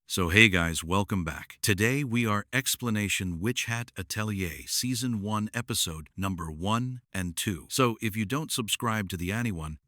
So hey guys, welcome back. Today we are Explanation Witch Hat Atelier Season 1 Episode number 1 and 2. So if you don't subscribe to the anyone,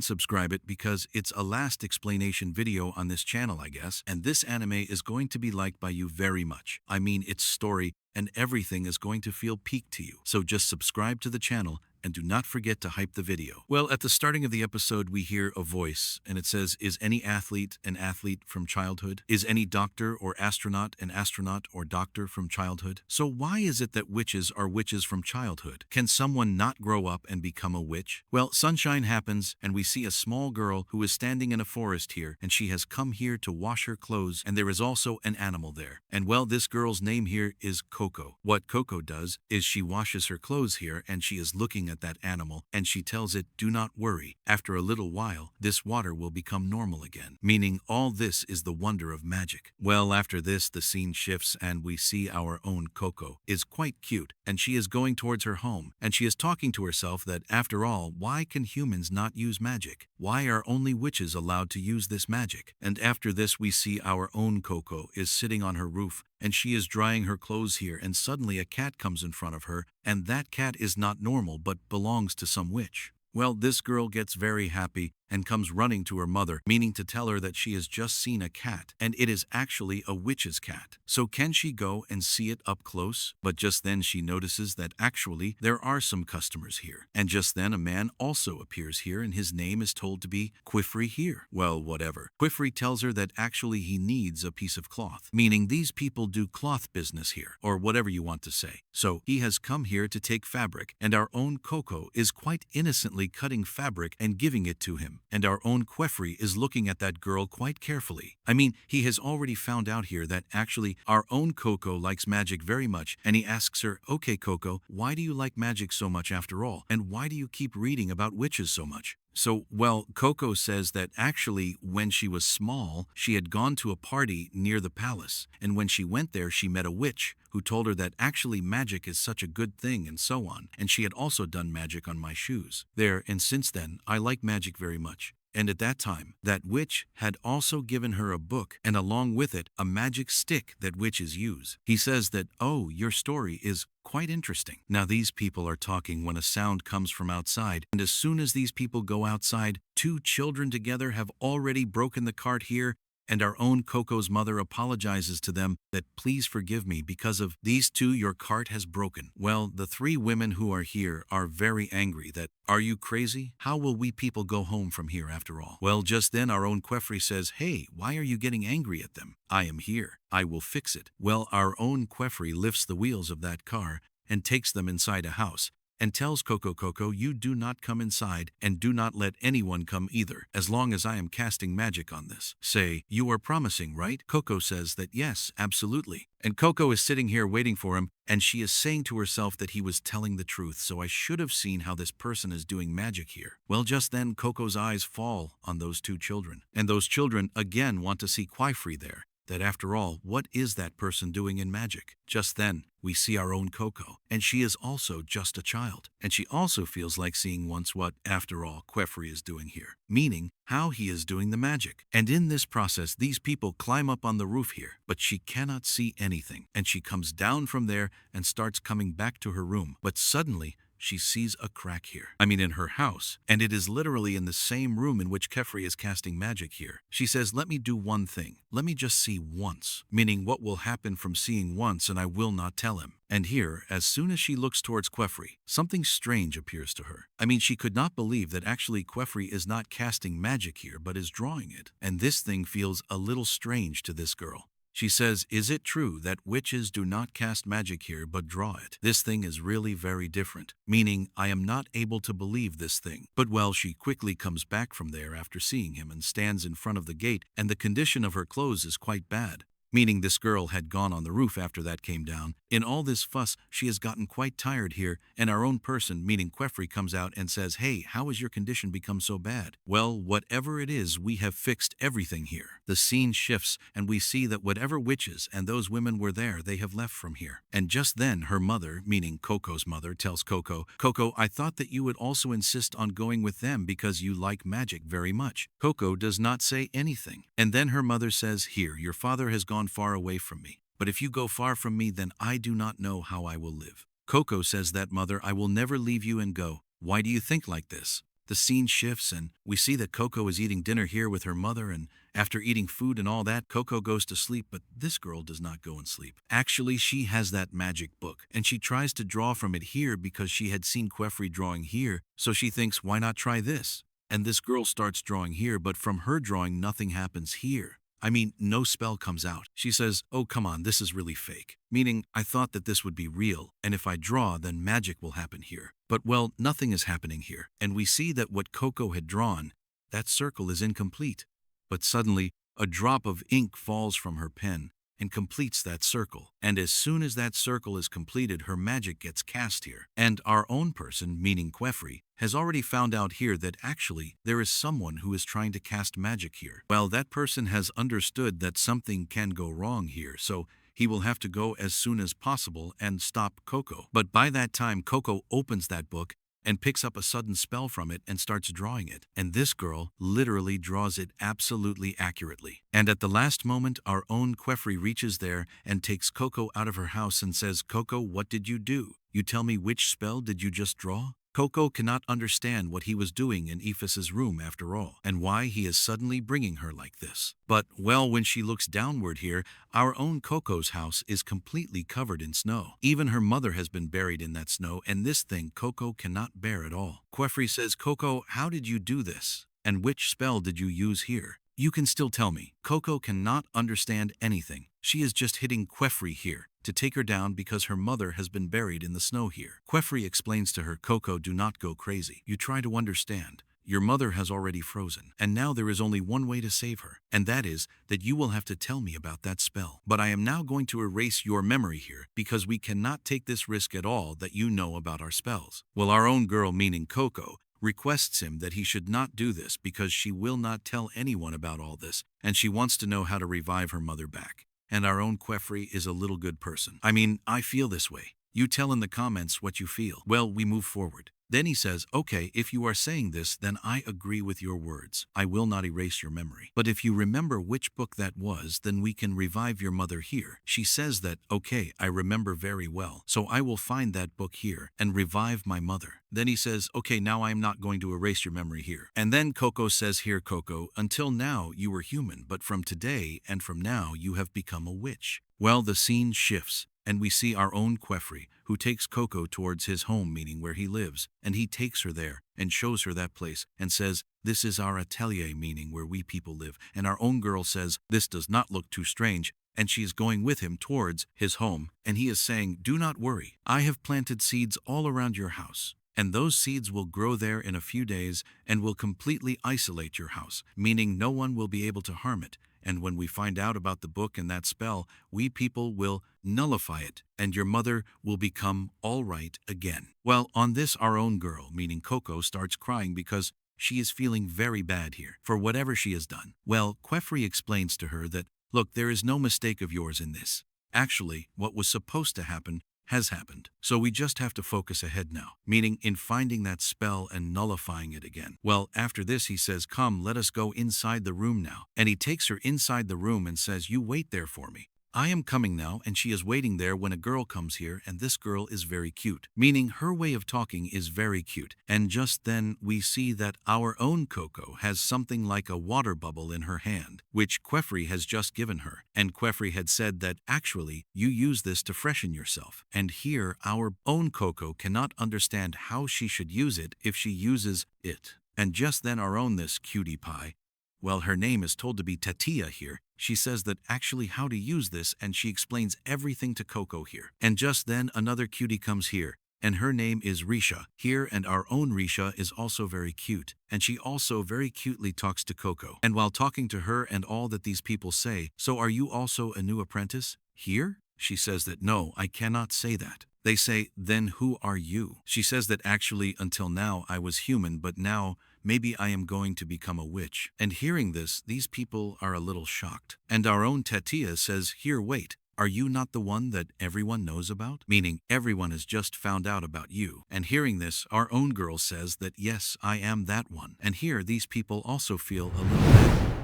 subscribe it because it's a last explanation video on this channel I guess, and this anime is going to be liked by you very much. I mean its story and everything is going to feel peak to you. So just subscribe to the channel and do not forget to hype the video. Well, at the starting of the episode, we hear a voice, and it says, is any athlete an athlete from childhood? Is any doctor or astronaut an astronaut or doctor from childhood? So why is it that witches are witches from childhood? Can someone not grow up and become a witch? Well, sunshine happens, and we see a small girl who is standing in a forest here, and she has come here to wash her clothes, and there is also an animal there. And well, this girl's name here is Coco. What Coco does is she washes her clothes here, and she is looking at that animal, and she tells it, do not worry. After a little while, this water will become normal again. Meaning all this is the wonder of magic. Well, after this, the scene shifts and we see our own Coco is quite cute, and she is going towards her home, and she is talking to herself that after all, why can humans not use magic? Why are only witches allowed to use this magic? And after this, we see our own Coco is sitting on her roof, and she is drying her clothes here, and suddenly a cat comes in front of her, and that cat is not normal but belongs to some witch. Well, this girl gets very happy and comes running to her mother, meaning to tell her that she has just seen a cat, and it is actually a witch's cat. So can she go and see it up close? But just then she notices that actually there are some customers here. And just then a man also appears here, and his name is told to be Quifrey here. Well, whatever. Quifrey tells her that actually he needs a piece of cloth, meaning these people do cloth business here, or whatever you want to say. So he has come here to take fabric, and our own Coco is quite innocently cutting fabric and giving it to him. And our own Queffrey is looking at that girl quite carefully. I mean, he has already found out here that actually our own Coco likes magic very much, and he asks her, okay Coco, why do you like magic so much after all? And why do you keep reading about witches so much? So, well, Coco says that actually when she was small, she had gone to a party near the palace, and when she went there, she met a witch who told her that actually magic is such a good thing and so on, and she had also done magic on my shoes. There, and since then, I like magic very much. And at that time, that witch had also given her a book, and along with it, a magic stick that witches use. He says that, oh, your story is quite interesting. Now these people are talking when a sound comes from outside, and as soon as these people go outside, two children together have already broken the cart here, and our own Coco's mother apologizes to them that please forgive me because of these two your cart has broken. Well, the three women who are here are very angry that, are you crazy? How will we people go home from here after all? Well, just then our own Queffrey says, hey, why are you getting angry at them? I am here. I will fix it. Well, our own Queffrey lifts the wheels of that car and takes them inside a house, and tells Coco, you do not come inside, and do not let anyone come either, as long as I am casting magic on this. Say, you are promising, right? Coco says that yes, absolutely. And Coco is sitting here waiting for him, and she is saying to herself that he was telling the truth, so I should have seen how this person is doing magic here. Well, just then Coco's eyes fall on those two children, and those children again want to see Quifrey there. That after all, what is that person doing in magic? Just then, we see our own Coco, and she is also just a child. And she also feels like seeing once what, after all, Queffrey is doing here, meaning how he is doing the magic. And in this process, these people climb up on the roof here, but she cannot see anything. And she comes down from there and starts coming back to her room. But suddenly, she sees a crack here. I mean in her house, and it is literally in the same room in which Queffrey is casting magic here. She says, let me do one thing. Let me just see once, meaning what will happen from seeing once and I will not tell him. And here, as soon as she looks towards Queffrey, something strange appears to her. I mean, she could not believe that actually Queffrey is not casting magic here but is drawing it. And this thing feels a little strange to this girl. She says, is it true that witches do not cast magic here but draw it? This thing is really very different, meaning I am not able to believe this thing. But well, she quickly comes back from there after seeing him and stands in front of the gate, and the condition of her clothes is quite bad. meaning this girl had gone on the roof after that came down. In all this fuss, she has gotten quite tired here, and our own person, meaning Queffrey, comes out and says, "Hey, how has your condition become so bad?" Well, whatever it is, we have fixed everything here. The scene shifts, and we see that whatever witches and those women were there, they have left from here. And just then, her mother, meaning Coco's mother, tells Coco, "Coco, I thought that you would also insist on going with them because you like magic very much." Coco does not say anything. And then her mother says, "Here, your father has gone far away from me. But if you go far from me, then I do not know how I will live." Coco says that, "Mother, I will never leave you and go. Why do you think like this?" The scene shifts, and we see that Coco is eating dinner here with her mother, and after eating food and all that, Coco goes to sleep, but this girl does not go and sleep. Actually, she has that magic book, and she tries to draw from it here because she had seen Queffrey drawing here, so she thinks, why not try this? And this girl starts drawing here, but from her drawing, nothing happens here. I mean, no spell comes out. She says, "Oh, come on, this is really fake." Meaning, I thought that this would be real, and if I draw, then magic will happen here. But well, nothing is happening here, and we see that what Coco had drawn, that circle is incomplete. But suddenly, a drop of ink falls from her pen and completes that circle. And as soon as that circle is completed, her magic gets cast here. And our own person, meaning Queffrey, has already found out here that actually there is someone who is trying to cast magic here. Well, that person has understood that something can go wrong here, so he will have to go as soon as possible and stop Coco. But by that time, Coco opens that book and picks up a sudden spell from it and starts drawing it. And this girl literally draws it absolutely accurately. And at the last moment, our own Queffrey reaches there and takes Coco out of her house and says, "Coco, what did you do? You tell me, which spell did you just draw?" Coco cannot understand what he was doing in Ephes's room after all, and why he is suddenly bringing her like this. But, well, when she looks downward here, our own Coco's house is completely covered in snow. Even her mother has been buried in that snow, and this thing Coco cannot bear at all. Queffrey says, "Coco, how did you do this? And which spell did you use here? You can still tell me." Coco cannot understand anything. She is just hitting Queffrey here to take her down because her mother has been buried in the snow here. Queffrey explains to her, "Coco, do not go crazy. You try to understand. Your mother has already frozen, and now there is only one way to save her, and that is that you will have to tell me about that spell. But I am now going to erase your memory here because we cannot take this risk at all that you know about our spells." Well, our own girl, meaning Coco, requests him that he should not do this because she will not tell anyone about all this, and she wants to know how to revive her mother back. And our own Queffrey is a little good person. I mean, I feel this way. You tell in the comments what you feel. Well, we move forward. Then he says, "Okay, if you are saying this, then I agree with your words. I will not erase your memory. But if you remember which book that was, then we can revive your mother here." She says that, "Okay, I remember very well, so I will find that book here and revive my mother." Then he says, "Okay, now I am not going to erase your memory here." And then Coco says here, "Coco, until now you were human, but from today and from now you have become a witch." Well, the scene shifts, and we see our own Queffrey, who takes Coco towards his home, meaning where he lives, and he takes her there and shows her that place and says, "This is our atelier," meaning where we people live. And our own girl says, "This does not look too strange," and she is going with him towards his home, and he is saying, "Do not worry, I have planted seeds all around your house. And those seeds will grow there in a few days and will completely isolate your house, meaning no one will be able to harm it. And when we find out about the book and that spell, we people will nullify it, and your mother will become all right again." Well, on this, our own girl, meaning Coco, starts crying because she is feeling very bad here for whatever she has done. Well, Queffrey explains to her that, "Look, there is no mistake of yours in this. Actually, what was supposed to happen has happened. So we just have to focus ahead now," meaning in finding that spell and nullifying it again. Well, after this he says, "Come, let us go inside the room now." And he takes her inside the room and says, "You wait there for me. I am coming now," and she is waiting there when a girl comes here, and this girl is very cute, meaning her way of talking is very cute. And just then we see that our own Coco has something like a water bubble in her hand, which Queffrey has just given her. And Queffrey had said that actually you use this to freshen yourself. And here our own Coco cannot understand how she should use it if she uses it. And just then our own this cutie pie, well, her name is told to be Tatia here. She says that actually how to use this, and she explains everything to Coco here. And just then another cutie comes here, and her name is Risha here, and our own Risha is also very cute, and she also very cutely talks to Coco. And while talking to her and all that these people say, so are you also a new apprentice here? She says that no, I cannot say that. They say, then who are you? She says that actually until now I was human, but now maybe I am going to become a witch. And hearing this, these people are a little shocked. And our own Tetia says, here, wait. Are you not the one that everyone knows about? Meaning everyone has just found out about you. And hearing this, our own girl says that yes, I am that one. And here these people also feel a little bad.